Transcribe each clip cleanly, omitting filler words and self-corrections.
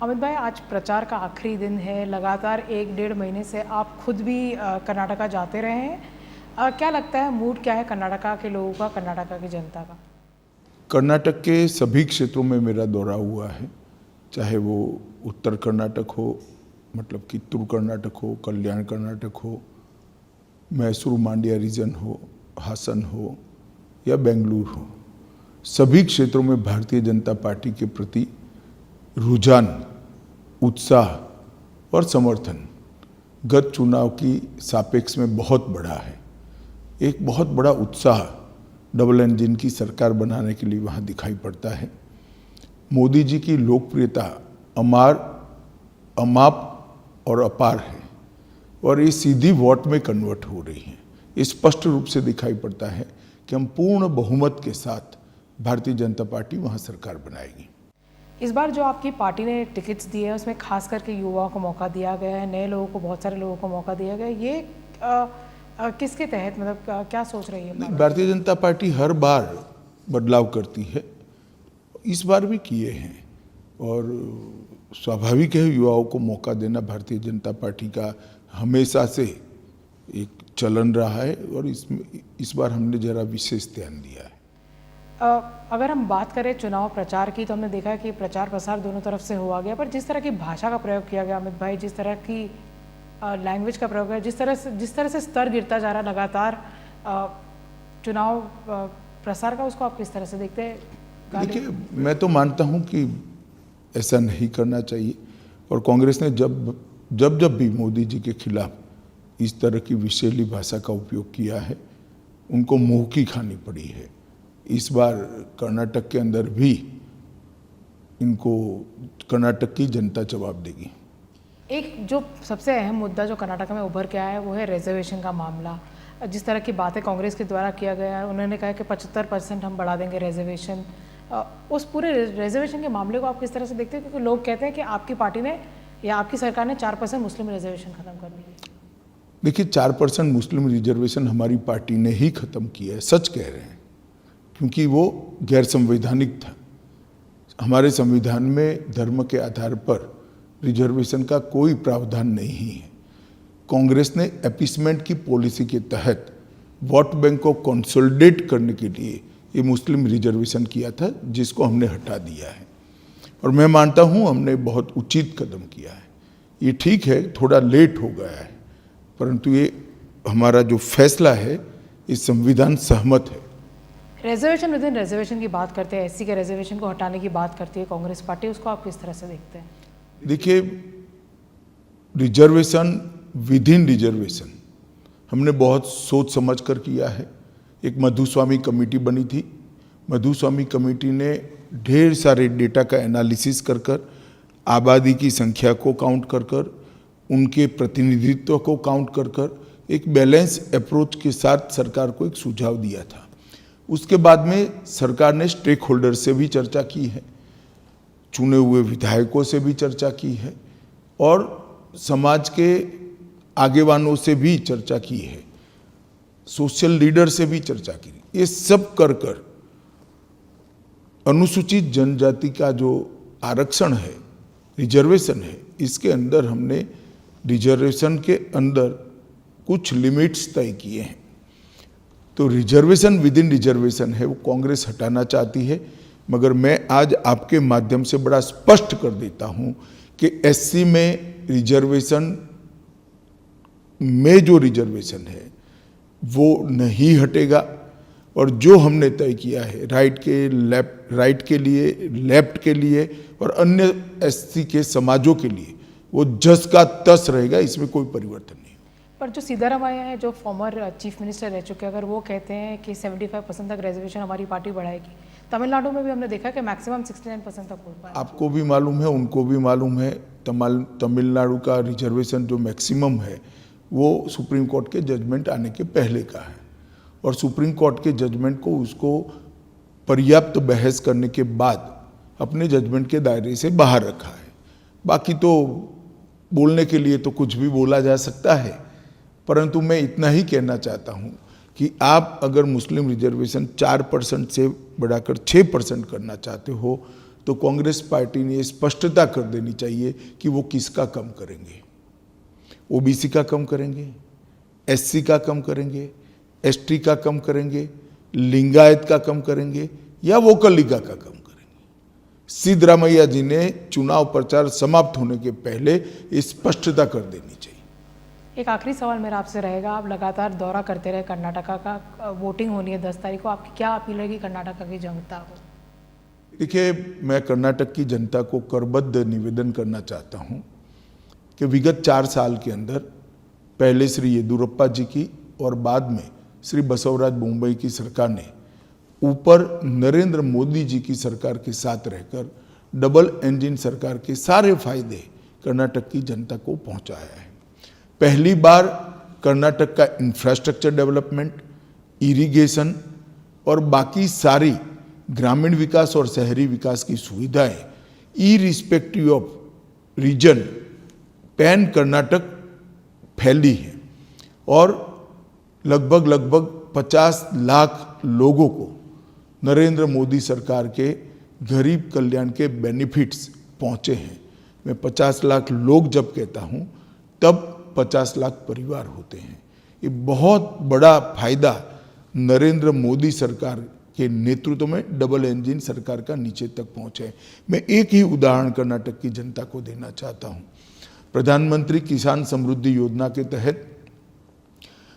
अमित भाई, आज प्रचार का आखिरी दिन है। लगातार 1-1.5 महीने से आप खुद भी कर्नाटका जाते रहे हैं। क्या लगता है, मूड क्या है कर्नाटका के लोगों का, कर्नाटका की जनता का? कर्नाटक के सभी क्षेत्रों में मेरा दौरा हुआ है, चाहे वो उत्तर कर्नाटक हो, मतलब कित्तूर कर्नाटक हो, कल्याण कर्नाटक हो, मैसूर मांड्या रीजन हो, हासन हो या बेंगलुरु हो। सभी क्षेत्रों में भारतीय जनता पार्टी के प्रति रुझान, उत्साह और समर्थन गत चुनाव की सापेक्ष में बहुत बड़ा है। एक बहुत बड़ा उत्साह डबल इंजन की सरकार बनाने के लिए वहाँ दिखाई पड़ता है। मोदी जी की लोकप्रियता अमाप और अपार है और ये सीधी वोट में कन्वर्ट हो रही है। ये स्पष्ट रूप से दिखाई पड़ता है कि हम पूर्ण बहुमत के साथ भारतीय जनता पार्टी वहाँ सरकार बनाएगी। इस बार जो आपकी पार्टी ने टिकट्स दिए हैं उसमें खास करके युवाओं को मौका दिया गया है, नए लोगों को, बहुत सारे लोगों को मौका दिया गया है। ये किसके तहत, मतलब क्या सोच रही है? भारतीय जनता पार्टी हर बार बदलाव करती है, इस बार भी किए हैं और स्वाभाविक है युवाओं को मौका देना भारतीय जनता पार्टी का हमेशा से एक चलन रहा है और इस बार हमने जरा विशेष ध्यान दिया है। अगर हम बात करें चुनाव प्रचार की, तो हमने देखा कि प्रचार प्रसार दोनों तरफ से हुआ गया, पर जिस तरह की भाषा का प्रयोग किया गया अमित भाई, जिस तरह की लैंग्वेज का प्रयोग है, जिस तरह से स्तर गिरता जा रहा लगातार चुनाव प्रसार का, उसको आप किस तरह से देखते हैं? देखिए, मैं तो मानता हूं कि ऐसा नहीं करना चाहिए और कांग्रेस ने जब भी मोदी जी के खिलाफ इस तरह की विषैली भाषा का उपयोग किया है, उनको मुंह की खानी पड़ी है। इस बार कर्नाटक के अंदर भी इनको कर्नाटक की जनता जवाब देगी। एक जो सबसे अहम मुद्दा जो कर्नाटक में उभर के आया है वो है रिजर्वेशन का मामला। जिस तरह की बातें कांग्रेस के द्वारा किया गया है, उन्होंने कहा कि 75% हम बढ़ा देंगे रिजर्वेशन। उस पूरे रिजर्वेशन के मामले को आप किस तरह से देखते हैं? क्योंकि लोग कहते हैं कि आपकी पार्टी ने या आपकी सरकार ने 4% मुस्लिम रिजर्वेशन खत्म कर दी है। देखिए, 4% मुस्लिम रिजर्वेशन हमारी पार्टी ने ही खत्म किया है, सच कह रहे हैं, क्योंकि वो गैर संवैधानिक था। हमारे संविधान में धर्म के आधार पर रिजर्वेशन का कोई प्रावधान नहीं है। कांग्रेस ने अपीसमेंट की पॉलिसी के तहत वोट बैंक को कंसोलिडेट करने के लिए ये मुस्लिम रिजर्वेशन किया था, जिसको हमने हटा दिया है और मैं मानता हूँ हमने बहुत उचित कदम किया है। ये ठीक है, थोड़ा लेट हो गया है, परंतु ये हमारा जो फैसला है इस संविधान सहमत है। रिजर्वेशन विद इन रिजर्वेशन की बात करते हैं, एससी के रिजर्वेशन को हटाने की बात करती है कांग्रेस पार्टी, उसको आप किस तरह से देखते हैं? देखिए, रिजर्वेशन विद इन रिजर्वेशन हमने बहुत सोच समझ कर किया है। एक मधुस्वामी कमेटी बनी थी। मधुस्वामी कमेटी ने ढेर सारे डेटा का एनालिसिस कर कर, आबादी की संख्या को काउंट कर कर, उनके प्रतिनिधित्व को काउंट कर कर एक बैलेंस अप्रोच के साथ सरकार को एक सुझाव दिया था। उसके बाद में सरकार ने स्टेक होल्डर से भी चर्चा की है, चुने हुए विधायकों से भी चर्चा की है और समाज के आगेवानों से भी चर्चा की है, सोशल लीडर से भी चर्चा की। ये सब कर कर अनुसूचित जनजाति का जो आरक्षण है, रिजर्वेशन है, इसके अंदर हमने रिजर्वेशन के अंदर कुछ लिमिट्स तय किए हैं। तो रिजर्वेशन विद इन रिजर्वेशन है, वो कांग्रेस हटाना चाहती है, मगर मैं आज आपके माध्यम से बड़ा स्पष्ट कर देता हूं कि एससी में रिजर्वेशन में जो रिजर्वेशन है वो नहीं हटेगा और जो हमने तय किया है राइट के लिए, लेफ्ट के लिए और अन्य एससी के समाजों के लिए, वो जस का तस रहेगा, इसमें कोई परिवर्तन नहीं। पर जो सीतारामैया है, जो फॉर्मर चीफ मिनिस्टर रह चुके हैं, अगर वो कहते हैं कि 75% तक रिजर्वेशन हमारी पार्टी बढ़ाएगी, तमिलनाडु में भी हमने देखा कि मैक्सिमम 69% तक हो पाया। आपको भी मालूम है, उनको भी मालूम है, तमिलनाडु का रिजर्वेशन जो मैक्सिमम है वो सुप्रीम कोर्ट के जजमेंट आने के पहले का है और सुप्रीम कोर्ट के जजमेंट को उसको पर्याप्त बहस करने के बाद अपने जजमेंट के दायरे से बाहर रखा है। बाकी तो बोलने के लिए तो कुछ भी बोला जा सकता है, परंतु मैं इतना ही कहना चाहता हूं कि आप अगर मुस्लिम रिजर्वेशन 4% से बढ़ाकर 6% करना चाहते हो तो कांग्रेस पार्टी ने स्पष्टता कर देनी चाहिए कि वो किसका कम करेंगे। ओबीसी का कम करेंगे, एससी का कम करेंगे, एसटी का कम करेंगे, लिंगायत का कम करेंगे या वोकलिका का कम करेंगे। सिद्धरामैया जी ने चुनाव प्रचार समाप्त होने के पहले स्पष्टता कर देनी चाहिए। एक आखिरी सवाल मेरा आपसे रहेगा, आप लगातार दौरा करते रहे कर्नाटका का, वोटिंग होनी है 10 तारीख को, आपकी क्या अपील रहेगी कर्नाटका की जनता को? देखिए, मैं कर्नाटक की जनता को करबद्ध निवेदन करना चाहता हूँ कि विगत 4 साल के अंदर पहले श्री येदियुरप्पा जी की और बाद में श्री बसवराज बोम्मई की सरकार ने ऊपर नरेंद्र मोदी जी की सरकार के साथ रहकर डबल इंजन सरकार के सारे फायदे कर्नाटक की जनता को पहुंचाया है। पहली बार कर्नाटक का इंफ्रास्ट्रक्चर डेवलपमेंट, इरिगेशन और बाकी सारी ग्रामीण विकास और शहरी विकास की सुविधाएं irrespective of region pan Karnataka फैली है और लगभग 50 लाख लोगों को नरेंद्र मोदी सरकार के गरीब कल्याण के बेनिफिट्स पहुंचे हैं। मैं 50 लाख लोग जब कहता हूं तब 50 लाख परिवार होते हैं। ये बहुत बड़ा फायदा नरेंद्र मोदी सरकार के नेतृत्व में डबल इंजन सरकार का नीचे तक पहुंचे। मैं एक ही उदाहरण कर्नाटक की जनता को देना चाहता हूं। प्रधानमंत्री किसान समृद्धि योजना के तहत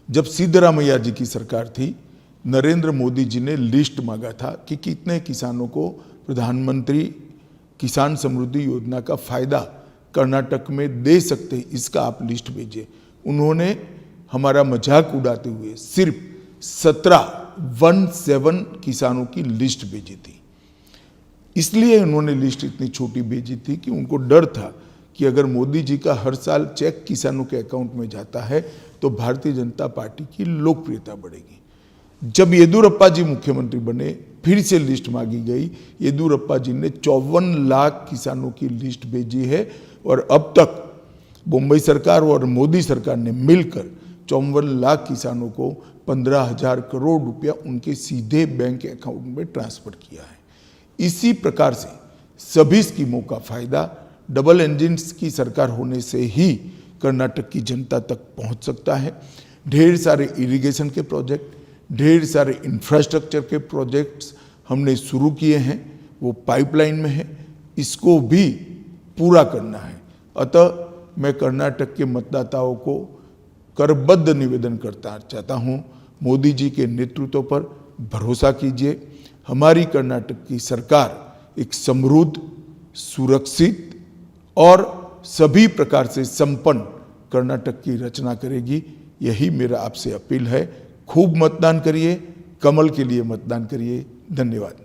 जब सिद्धरामैया जी की सरकार थी, नरेंद्र मोदी जी ने लिस्ट मांगा था कि कितने किसानों को प्रधानमंत्री किसान समृद्धि योजना का फायदा कर्नाटक में दे सकते हैं, इसका आप लिस्ट भेजिए। उन्होंने हमारा मजाक उड़ाते हुए सिर्फ 17 किसानों की लिस्ट भेजी थी। इसलिए उन्होंने लिस्ट इतनी छोटी भेजी थी कि उनको डर था कि अगर मोदी जी का हर साल चेक किसानों के अकाउंट में जाता है तो भारतीय जनता पार्टी की लोकप्रियता बढ़ेगी। जब येदियुरप्पा जी मुख्यमंत्री बने, फिर से लिस्ट मांगी गई। येदियुरप्पा जी ने 54 लाख किसानों की लिस्ट भेजी है और अब तक बोम्मई सरकार और मोदी सरकार ने मिलकर 54 लाख किसानों को 15,000 करोड़ रुपया उनके सीधे बैंक अकाउंट में ट्रांसफर किया है। इसी प्रकार से सभी स्कीमों का फायदा डबल इंजन की सरकार होने से ही कर्नाटक की जनता तक पहुंच सकता है। ढेर सारे इरिगेशन के प्रोजेक्ट, ढेर सारे इंफ्रास्ट्रक्चर के प्रोजेक्ट्स हमने शुरू किए हैं, वो पाइपलाइन में है, इसको भी पूरा करना है। अतः मैं कर्नाटक के मतदाताओं को करबद्ध निवेदन करता चाहता हूँ, मोदी जी के नेतृत्व पर भरोसा कीजिए। हमारी कर्नाटक की सरकार एक समृद्ध, सुरक्षित और सभी प्रकार से संपन्न कर्नाटक की रचना करेगी। यही मेरा आपसे अपील है। खूब मतदान करिए, कमल के लिए मतदान करिए। धन्यवाद।